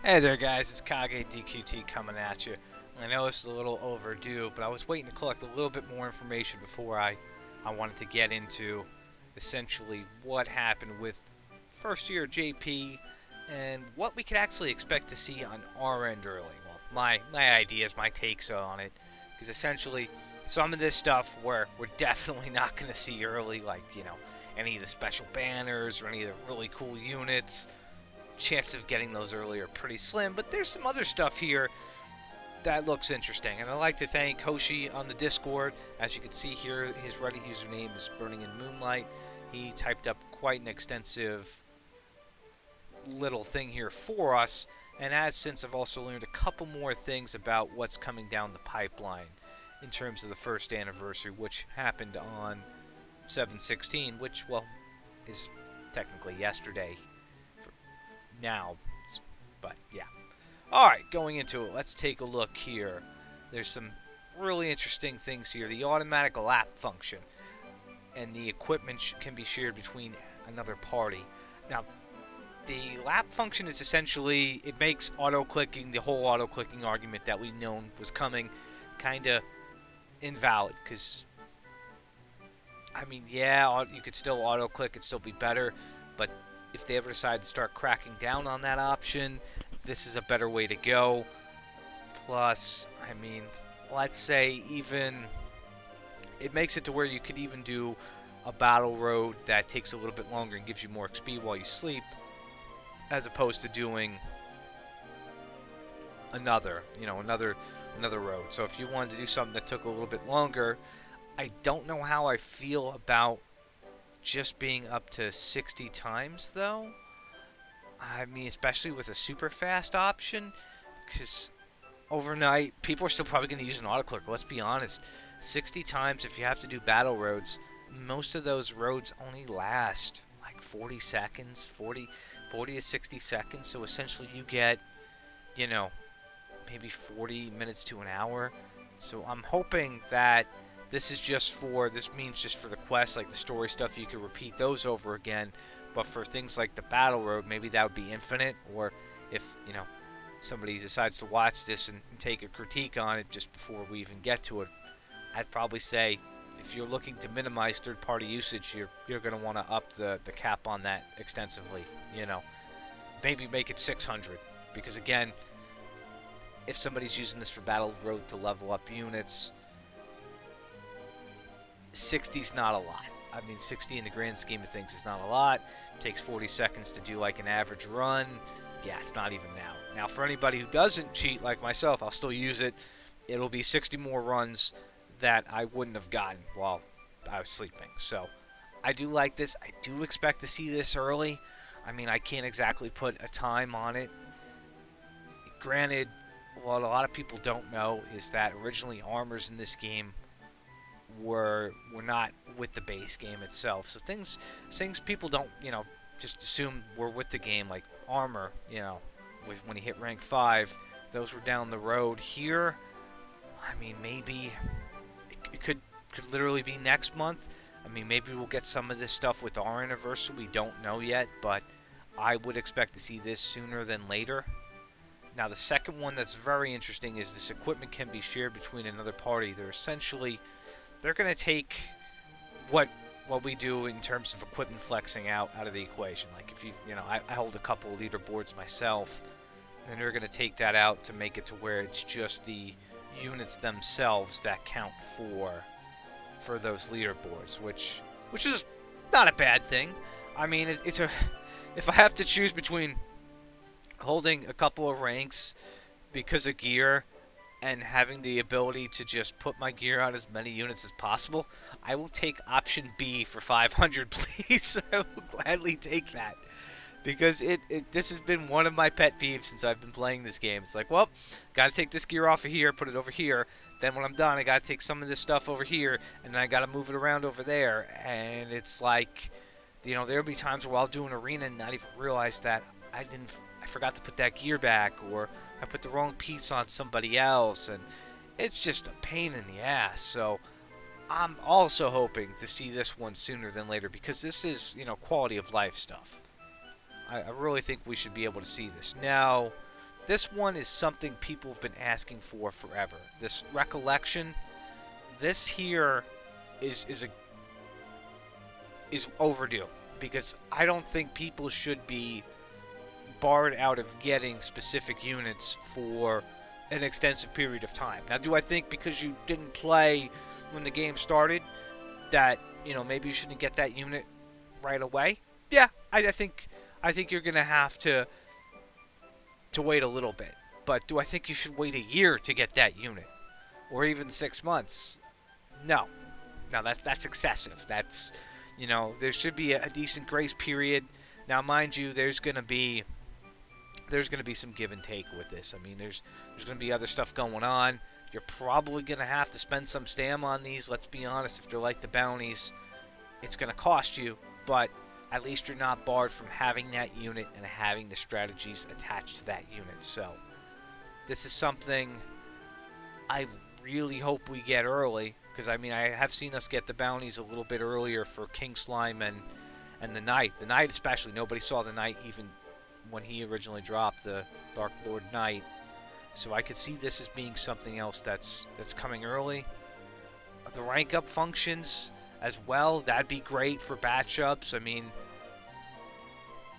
Hey there, guys. It's Kage DQT coming at you. I know this is a little overdue, but I was waiting to collect a little bit more information before I wanted to get into essentially what happened with first year JP and what we could actually expect to see on our end early. Well, my ideas, my takes on it, because essentially some of this stuff we're definitely not going to see early, like any of the special banners or any of the really cool units. Chances of getting those early are pretty slim, but there's some other stuff here that looks interesting. And I'd like to thank Hoshi on the Discord. As you can see here, his Reddit username is Burning in Moonlight. He typed up quite an extensive little thing here for us. And as since I've also learned a couple more things about what's coming down the pipeline in terms of the first anniversary, which happened on 7/16, which, well, is technically yesterday now, but yeah. Alright, going into it, let's take a look here. There's some really interesting things here. The automatic lap function and the equipment can be shared between another party. Now, the lap function is essentially, it makes auto-clicking, the whole auto-clicking argument that we known was coming, kind of invalid, because, I mean, yeah, you could still auto-click, it'd still be better, but if they ever decide to start cracking down on that option, this is a better way to go. Plus, I mean, let's say even it makes it to where you could even do a battle road that takes a little bit longer and gives you more XP while you sleep, as opposed to doing another road. So if you wanted to do something that took a little bit longer, I don't know how I feel about just being up to 60 times, though. I mean, especially with a super fast option, because overnight, people are still probably going to use an autoclicker. Let's be honest. 60 times, if you have to do battle roads, most of those roads only last like 40 seconds, 40 to 60 seconds. So essentially, you get, maybe 40 minutes to an hour. So I'm hoping that this means just for the quest, like the story stuff, you can repeat those over again. But for things like the battle road, maybe that would be infinite. Or if, somebody decides to watch this and take a critique on it just before we even get to it, I'd probably say if you're looking to minimize third-party usage, you're going to want to up the cap on that extensively. Maybe make it 600. Because again, if somebody's using this for battle road to level up units, 60's not a lot. I mean, 60 in the grand scheme of things is not a lot. It takes 40 seconds to do like an average run. Yeah, it's not even now. Now, for anybody who doesn't cheat like myself, I'll still use it. It'll be 60 more runs that I wouldn't have gotten while I was sleeping. So, I do like this. I do expect to see this early. I mean, I can't exactly put a time on it. Granted, what a lot of people don't know is that originally armors in this game were not with the base game itself. So things people don't, just assume were with the game, like armor, when you hit rank 5, those were down the road. Here, I mean, maybe it could literally be next month. I mean, maybe we'll get some of this stuff with our anniversary. We don't know yet, but I would expect to see this sooner than later. Now, the second one that's very interesting is this equipment can be shared between another party. They're going to take what we do in terms of equipment flexing out of the equation. Like if I hold a couple of leaderboards myself, and they're going to take that out to make it to where it's just the units themselves that count for those leaderboards, which is not a bad thing. I mean, if I have to choose between holding a couple of ranks because of gear and having the ability to just put my gear on as many units as possible, I will take option B for 500, please. I will gladly take that. Because this has been one of my pet peeves since I've been playing this game. It's like, well, got to take this gear off of here, put it over here. Then when I'm done, I got to take some of this stuff over here, and then I got to move it around over there. And it's like, there'll be times where I'll do an arena and not even realize that I forgot to put that gear back, or I put the wrong piece on somebody else, and it's just a pain in the ass. So I'm also hoping to see this one sooner than later, because this is, quality of life stuff. I really think we should be able to see this. Now, this one is something people have been asking for forever. This recollection, this here is overdue because I don't think people should be barred out of getting specific units for an extensive period of time. Now, do I think because you didn't play when the game started that maybe you shouldn't get that unit right away? Yeah, I think you're gonna have to wait a little bit. But do I think you should wait a year to get that unit, or even 6 months? No, that's excessive. That's there should be a decent grace period. Now, mind you, there's gonna be some give and take with this. I mean, there's going to be other stuff going on. You're probably going to have to spend some stam on these. Let's be honest, if they're like the bounties, it's going to cost you, but at least you're not barred from having that unit and having the strategies attached to that unit. So this is something I really hope we get early, because I mean, I have seen us get the bounties a little bit earlier for King Slime and the Knight. The Knight especially, nobody saw the Knight even when he originally dropped the Dark Lord Knight. So I could see this as being something else that's coming early. The rank up functions as well, that'd be great for batch ups. I mean,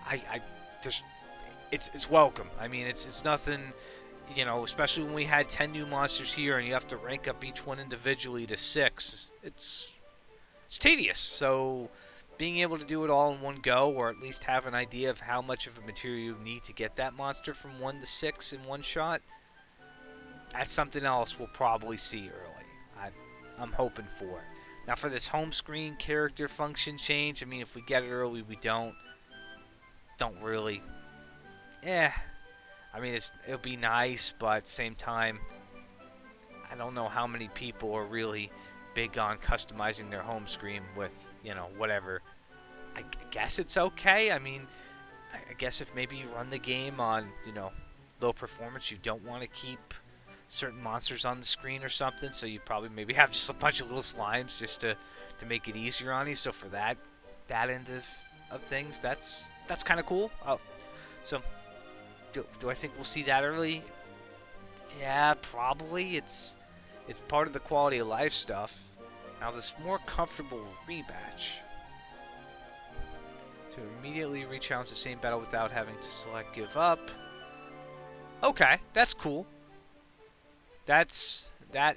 I just it's welcome. I mean, it's nothing, especially when we had 10 new monsters here and you have to rank up each one individually to 6. It's tedious. So being able to do it all in one go, or at least have an idea of how much of a material you need to get that monster from 1 to 6 in one shot, that's something else we'll probably see early. I'm hoping for it. Now for this home screen character function change, I mean, if we get it early, we don't really. I mean, it'll be nice, but at the same time, I don't know how many people are really big on customizing their home screen with, whatever. I guess it's okay. I mean, I guess if maybe you run the game on, low performance, you don't want to keep certain monsters on the screen or something, so you probably maybe have just a bunch of little slimes just to make it easier on you. So for that end of things, that's kind of cool. So do I think we'll see that early? Yeah, probably. It's part of the quality of life stuff. Now, this more comfortable rematch. To immediately re-challenge the same battle without having to select give up. Okay, that's cool. That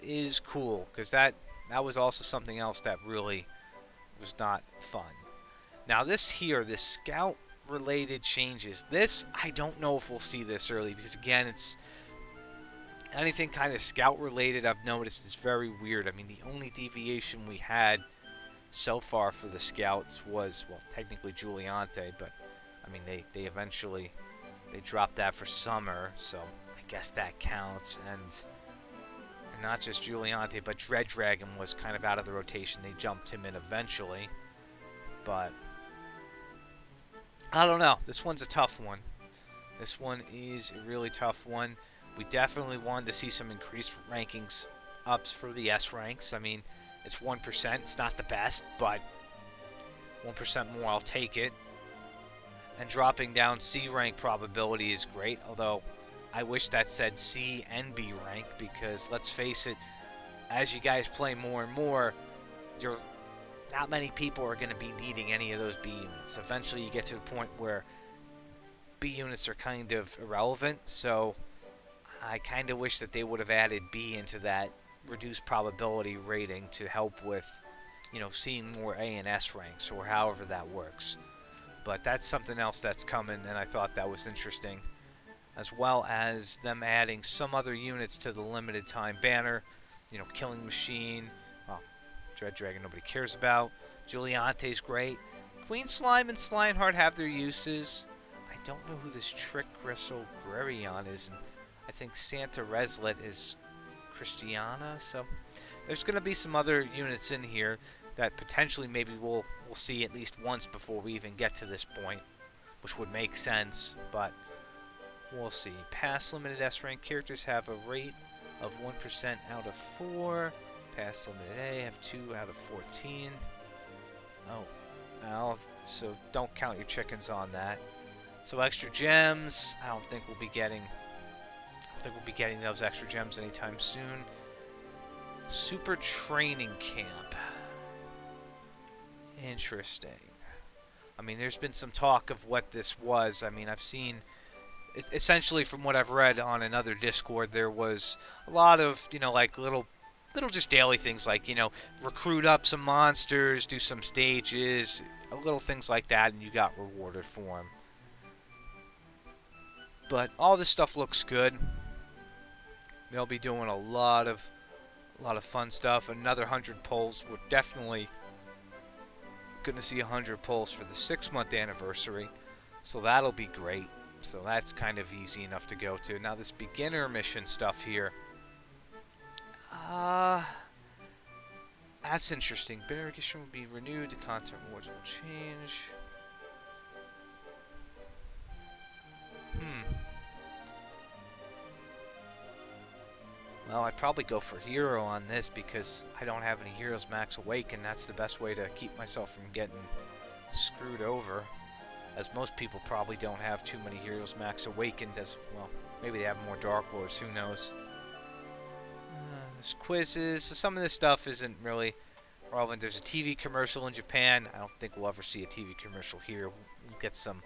is cool, because that was also something else that really was not fun. Now, this scout related changes. This, I don't know if we'll see this early, because again, it's anything kind of scout related I've noticed is very weird. I mean, the only deviation we had so far for the scouts was, well, technically Giuliante, but I mean, they eventually dropped that for summer, so I guess that counts. And not just Giuliante, but Dread Dragon was kind of out of the rotation. They jumped him in eventually, but I don't know. This one's a tough one. This one is a really tough one. We definitely wanted to see some increased rankings ups for the S ranks. I mean, it's 1%. It's not the best, but 1% more, I'll take it. And dropping down C rank probability is great, although I wish that said C and B rank, because let's face it, as you guys play more and more, not many people are going to be needing any of those B units. Eventually you get to the point where B units are kind of irrelevant, so I kind of wish that they would have added B into that reduced probability rating to help with, seeing more A and S ranks, or however that works. But that's something else that's coming, and I thought that was interesting. As well as them adding some other units to the limited time banner. Killing Machine, well, Dread Dragon nobody cares about. Giuliante's great. Queen Slime and Slimeheart have their uses. I don't know who this Trick Gristle Grerion is, and I think Santa Reslet is Christiana, so there's going to be some other units in here that potentially maybe we'll see at least once before we even get to this point, which would make sense, but we'll see. Past limited S rank characters have a rate of 1% out of 4. Past limited A have 2 out of 14. Oh, well, so don't count your chickens on that. So extra gems, I don't think we'll be getting think we'll be getting those extra gems anytime soon. Super Training Camp. Interesting. I mean, there's been some talk of what this was. I mean, I've seen, essentially from what I've read on another Discord, there was a lot of, like little just daily things like, recruit up some monsters, do some stages, little things like that, and you got rewarded for them. But all this stuff looks good. They'll be doing a lot of fun stuff. Another 100 polls. We're definitely going to see 100 polls for the 6-month anniversary, so that'll be great. So that's kind of easy enough to go to. Now this beginner mission stuff here. That's interesting. Better edition will be renewed. The content rewards will change. Well, I'd probably go for hero on this because I don't have any heroes max awaken. That's the best way to keep myself from getting screwed over, as most people probably don't have too many heroes max awakened. As well, maybe they have more Dark Lords, who knows. There's quizzes, so some of this stuff isn't really relevant. There's a TV commercial in Japan. I don't think we'll ever see a TV commercial here. We'll get some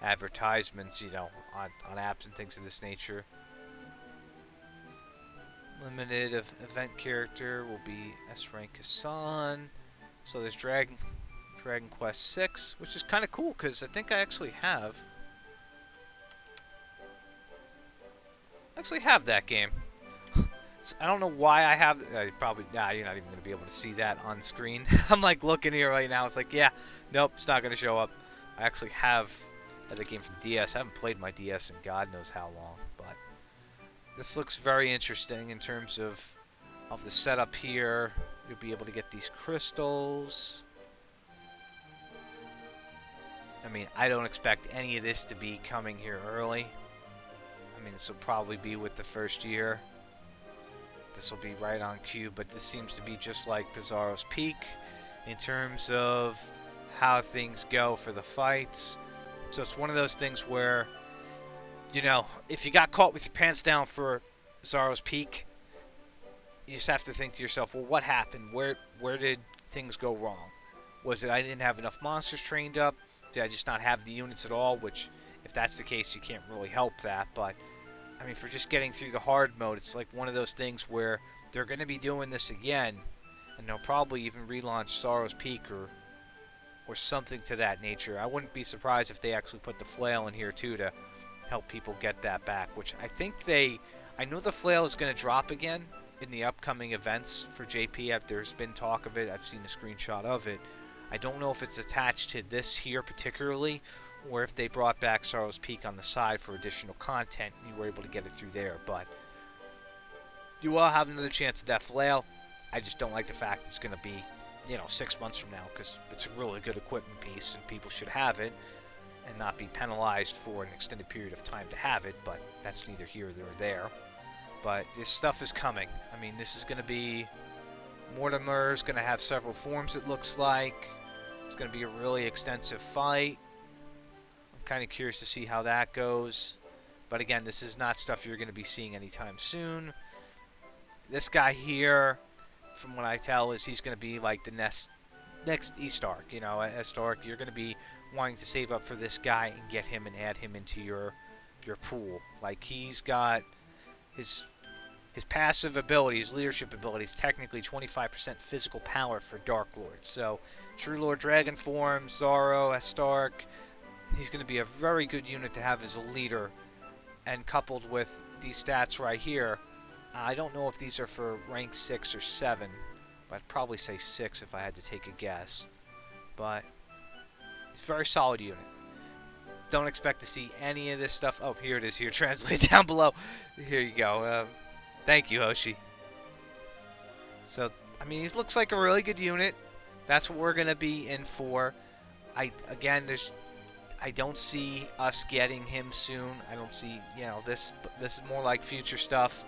advertisements, on apps and things of this nature. Limited event character will be S rank Hassan. So there's Dragon Quest 6, which is kind of cool because I think I actually have that game. So I don't know why I have. Probably you're not even going to be able to see that on screen. I'm like looking here right now. It's like, yeah, nope, it's not going to show up. I actually have the game for the DS. I haven't played my DS in God knows how long, but this looks very interesting in terms of the setup here. You'll be able to get these crystals. I mean, I don't expect any of this to be coming here early. I mean, this will probably be with the first year. This will be right on cue, but this seems to be just like Bizarro's Peak in terms of how things go for the fights. So it's one of those things where, if you got caught with your pants down for Bizarro's Peak, you just have to think to yourself, well, what happened? Where did things go wrong? Was it I didn't have enough monsters trained up? Did I just not have the units at all? Which, if that's the case, you can't really help that. But, I mean, for just getting through the hard mode, it's like one of those things where they're going to be doing this again, and they'll probably even relaunch Sorrow's Peak or something to that nature. I wouldn't be surprised if they actually put the flail in here, too, to help people get that back, which I think I know the flail is going to drop again in the upcoming events for JP. There's been talk of it. I've seen a screenshot of it. I don't know if it's attached to this here particularly, or if they brought back Sorrow's Peak on the side for additional content and you were able to get it through there. But you will have another chance at that flail. I just don't like the fact it's going to be, 6 months from now, because it's a really good equipment piece and people should have it and not be penalized for an extended period of time to have it. But that's neither here nor there. But this stuff is coming. I mean, this is going to be... Mortimer's going to have several forms, it looks like. It's going to be a really extensive fight. I'm kind of curious to see how that goes. But again, this is not stuff you're going to be seeing anytime soon. This guy here, from what I tell, is he's going to be like the next E-Stark. S-Stark, you're going to be wanting to save up for this guy and get him and add him into your pool. Like, he's got his passive abilities, leadership abilities, technically 25% physical power for Dark Lord. So, True Lord Dragon form, Zorro, S-Stark, he's going to be a very good unit to have as a leader. And coupled with these stats right here, I don't know if these are for rank 6 or 7, but I'd probably say 6 if I had to take a guess. But it's a very solid unit. Don't expect to see any of this stuff. Oh, here it is here. Translate down below. Here you go. Thank you, Hoshi. So, I mean, he looks like a really good unit. That's what we're going to be in for. I don't see us getting him soon. I don't see, this is more like future stuff.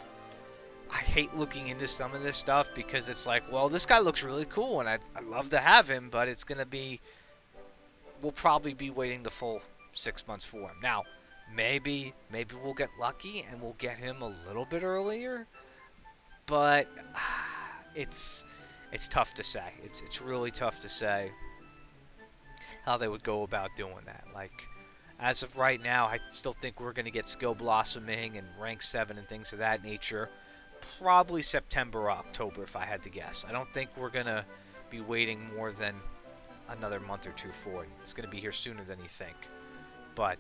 I hate looking into some of this stuff because it's like, well, this guy looks really cool and I'd love to have him, but it's going to be, we'll probably be waiting the full 6 months for him. Now, Maybe we'll get lucky and we'll get him a little bit earlier, but it's it's tough to say. It's really tough to say how they would go about doing that. Like, as of right now, I still think we're going to get skill blossoming and rank 7 and things of that nature. Probably September or October, if I had to guess. I don't think we're going to be waiting more than another month or two for it. It's going to be here sooner than you think. But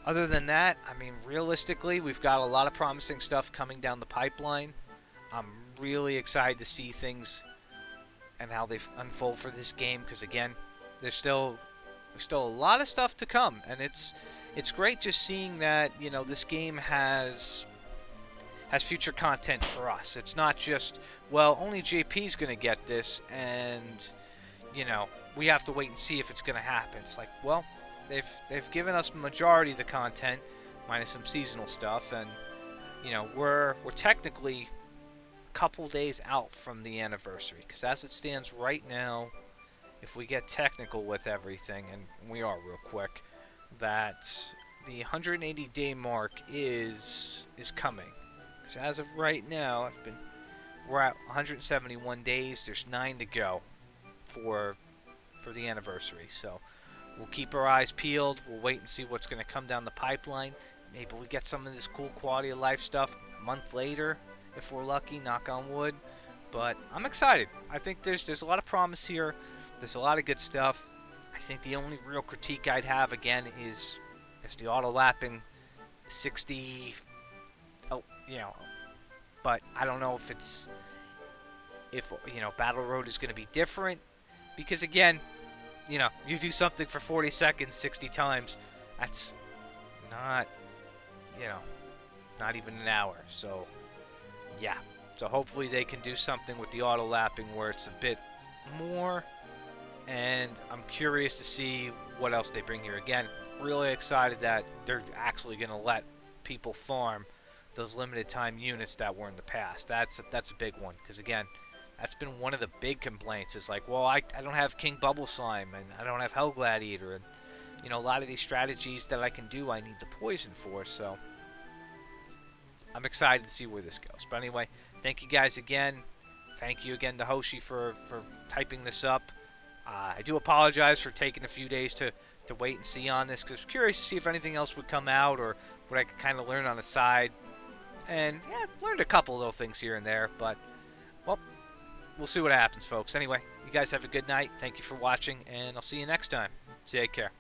other than that, I mean, realistically, we've got a lot of promising stuff coming down the pipeline. I'm really excited to see things and how they unfold for this game because, again, there's still a lot of stuff to come, and it's great just seeing that, you know, this game has future content for us. It's not just, well, only JP's going to get this, and, you know, we have to wait and see if it's going to happen. It's like, well, they've given us the majority of the content, minus some seasonal stuff, and, you know, we're technically a couple days out from the anniversary, because as it stands right now, if we get technical with everything, and we are real quick, that the 180-day mark is coming. Because as of right now, we're at 171 days. There's 9 to go for the anniversary. So we'll keep our eyes peeled. We'll wait and see what's going to come down the pipeline. Maybe we get some of this cool quality of life stuff a month later, if we're lucky. Knock on wood. But I'm excited. I think there's a lot of promise here. There's a lot of good stuff. I think the only real critique I'd have, again, is the auto-lapping 60... Oh, you know, but I don't know if you know, Battle Road is going to be different. Because, again, you know, you do something for 40 seconds 60 times. That's not, you know, not even an hour. So, yeah. So hopefully they can do something with the auto-lapping where it's a bit more. And I'm curious to see what else they bring here. Again, really excited that they're actually going to let people farm those limited time units that were in the past. That's a big one. Because, again, that's been one of the big complaints. Is like, well, I don't have King Bubble Slime, and I don't have Hell Gladiator. And, you know, a lot of these strategies that I can do, I need the poison for. So I'm excited to see where this goes. But anyway, thank you guys again. Thank you again to Hoshi for typing this up. I do apologize for taking a few days to wait and see on this, because I was curious to see if anything else would come out or what I could kind of learn on the side. And, yeah, learned a couple little things here and there, but, well, we'll see what happens, folks. Anyway, you guys have a good night. Thank you for watching, and I'll see you next time. Take care.